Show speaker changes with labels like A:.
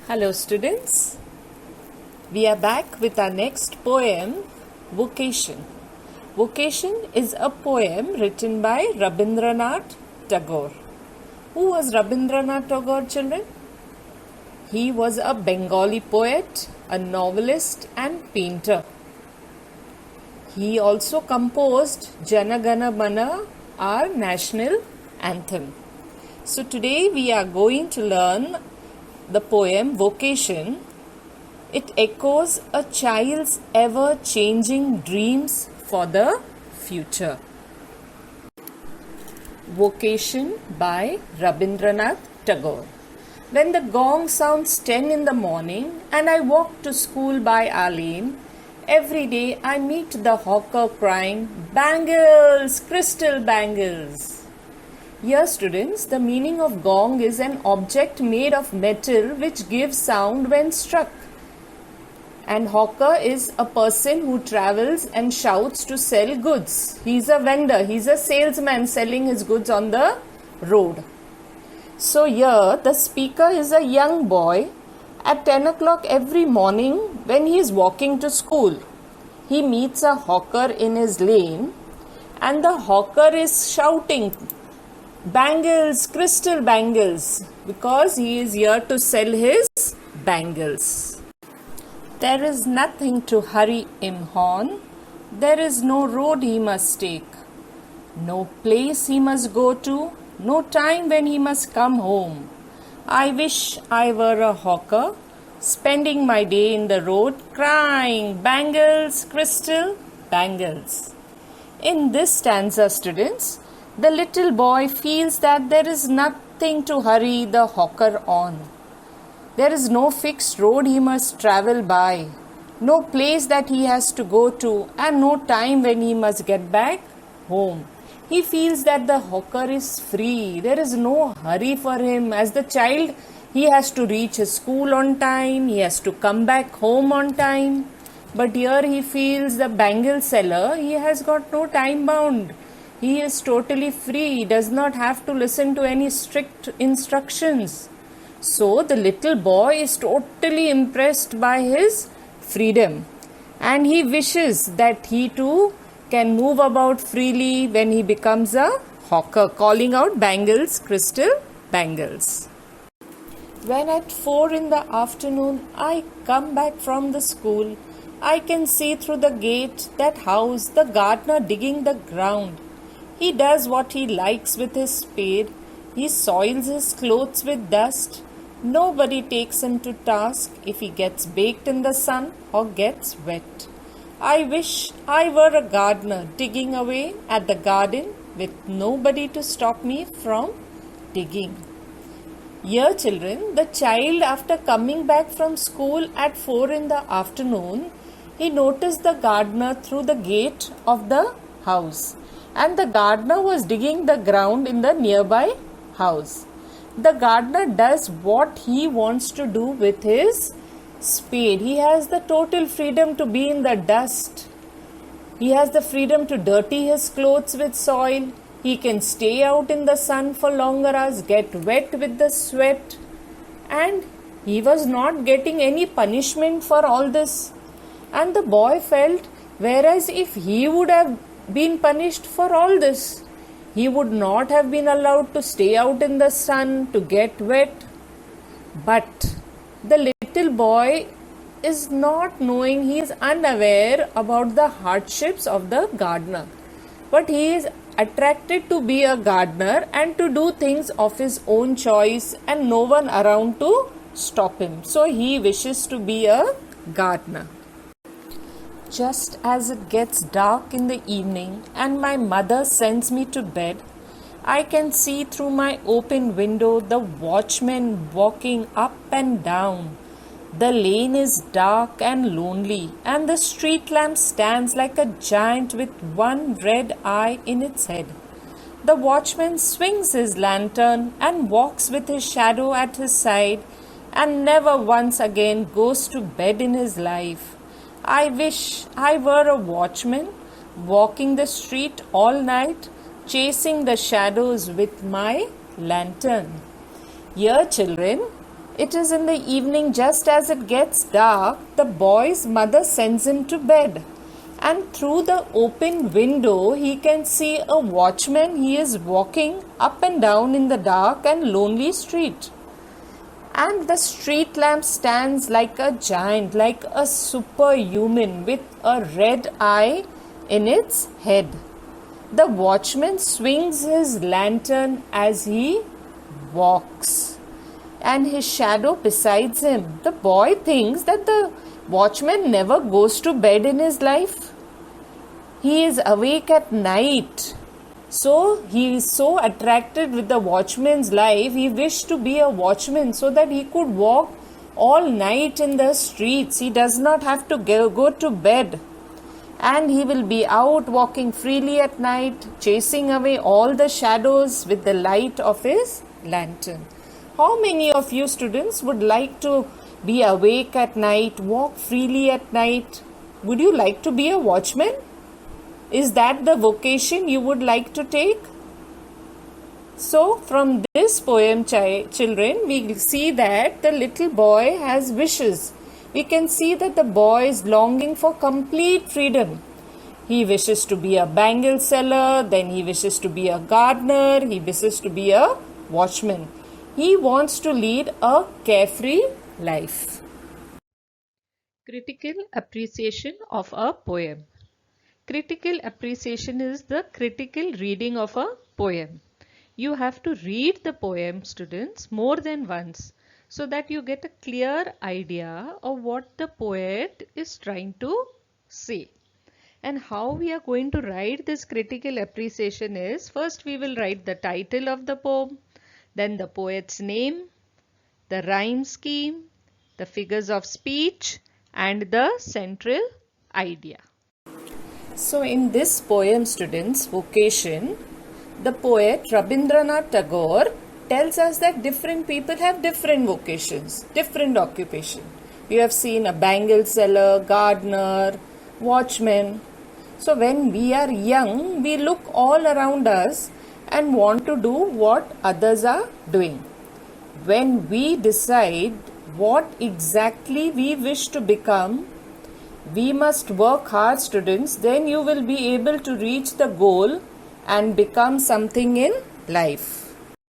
A: Hello students, we are back with our next poem, Vocation. Vocation is a poem written by Rabindranath Tagore. Who was Rabindranath Tagore, children? He was a Bengali poet, a novelist and painter. He also composed Jana Gana Mana, our national anthem. So today we are going to learn the poem Vocation. It echoes a child's ever-changing dreams for the future. Vocation by Rabindranath Tagore. When the gong sounds 10 in the morning and I walk to school by our lane, every day I meet the hawker crying, "Bangles, crystal bangles." Here students, the meaning of gong is an object made of metal which gives sound when struck. And hawker is a person who travels and shouts to sell goods. He is a vendor, he is a salesman selling his goods on the road. So here the speaker is a young boy at 10 o'clock every morning when he is walking to school. He meets a hawker in his lane and the hawker is shouting, "Bangles, crystal bangles," because he is here to sell his bangles. There is nothing to hurry him on. There is no road he must take, no place he must go to, no time when he must come home. I wish I were a hawker, spending my day in the road, crying, "Bangles, crystal bangles." In this stanza, students, the little boy feels that there is nothing to hurry the hawker on. There is no fixed road he must travel by, no place that he has to go to, and no time when he must get back home. He feels that the hawker is free. There is no hurry for him. As the child, he has to reach his school on time, he has to come back home on time. But here he feels the bangle seller, he has got no time bound. He is totally free, he does not have to listen to any strict instructions. So the little boy is totally impressed by his freedom and he wishes that he too can move about freely when he becomes a hawker, calling out, "Bangles, crystal bangles." When at 4 in the afternoon I come back from the school, I can see through the gate that house the gardener digging the ground. He does what he likes with his spade. He soils his clothes with dust. Nobody takes him to task if he gets baked in the sun or gets wet. I wish I were a gardener digging away at the garden with nobody to stop me from digging. Here, children, the child, after coming back from school at 4 in the afternoon, he noticed the gardener through the gate of the house. And the gardener was digging the ground in the nearby house. The gardener does what he wants to do with his spade. He has the total freedom to be in the dust. He has the freedom to dirty his clothes with soil. He can stay out in the sun for longer hours, get wet with the sweat. And he was not getting any punishment for all this. And the boy felt, whereas if he would have been punished for all this, he would not have been allowed to stay out in the sun to get wet. But the little boy is not knowing, he is unaware about the hardships of the gardener. But he is attracted to be a gardener and to do things of his own choice and no one around to stop him. So he wishes to be a gardener. Just as it gets dark in the evening and my mother sends me to bed, I can see through my open window the watchmen walking up and down. The lane is dark and lonely and the street lamp stands like a giant with one red eye in its head. The watchman swings his lantern and walks with his shadow at his side and never once again goes to bed in his life. I wish I were a watchman, walking the street all night, chasing the shadows with my lantern. Here, children, It is in the evening, just as it gets dark, the boy's mother sends him to bed. And through the open window, he can see a watchman. He is walking up and down in the dark and lonely street. And the street lamp stands like a giant, like a superhuman with a red eye in its head. The watchman swings his lantern as he walks, and his shadow besides him. The boy thinks that the watchman never goes to bed in his life. He is awake at night. So he is so attracted with the watchman's life, he wished to be a watchman so that he could walk all night in the streets. He does not have to go to bed. And he will be out walking freely at night, chasing away all the shadows with the light of his lantern. How many of you students would like to be awake at night, walk freely at night? Would you like to be a watchman? Is that the vocation you would like to take? So, from this poem, children, we see that the little boy has wishes. We can see that the boy is longing for complete freedom. He wishes to be a bangle seller, then he wishes to be a gardener, he wishes to be a watchman. He wants to lead a carefree life.
B: Critical appreciation of a poem. Critical appreciation is the critical reading of a poem. You have to read the poem, students, more than once so that you get a clear idea of what the poet is trying to say. And how we are going to write this critical appreciation is, first we will write the title of the poem, then the poet's name, the rhyme scheme, the figures of speech, and the central idea.
A: So in this poem, students, vocation, the poet Rabindranath Tagore tells us that different people have different vocations, different occupation. You have seen a bangle seller, gardener, watchman. So when we are young, we look all around us and want to do what others are doing. When we decide what exactly we wish to become, we must work hard, students. Then you will be able to reach the goal and become something in life.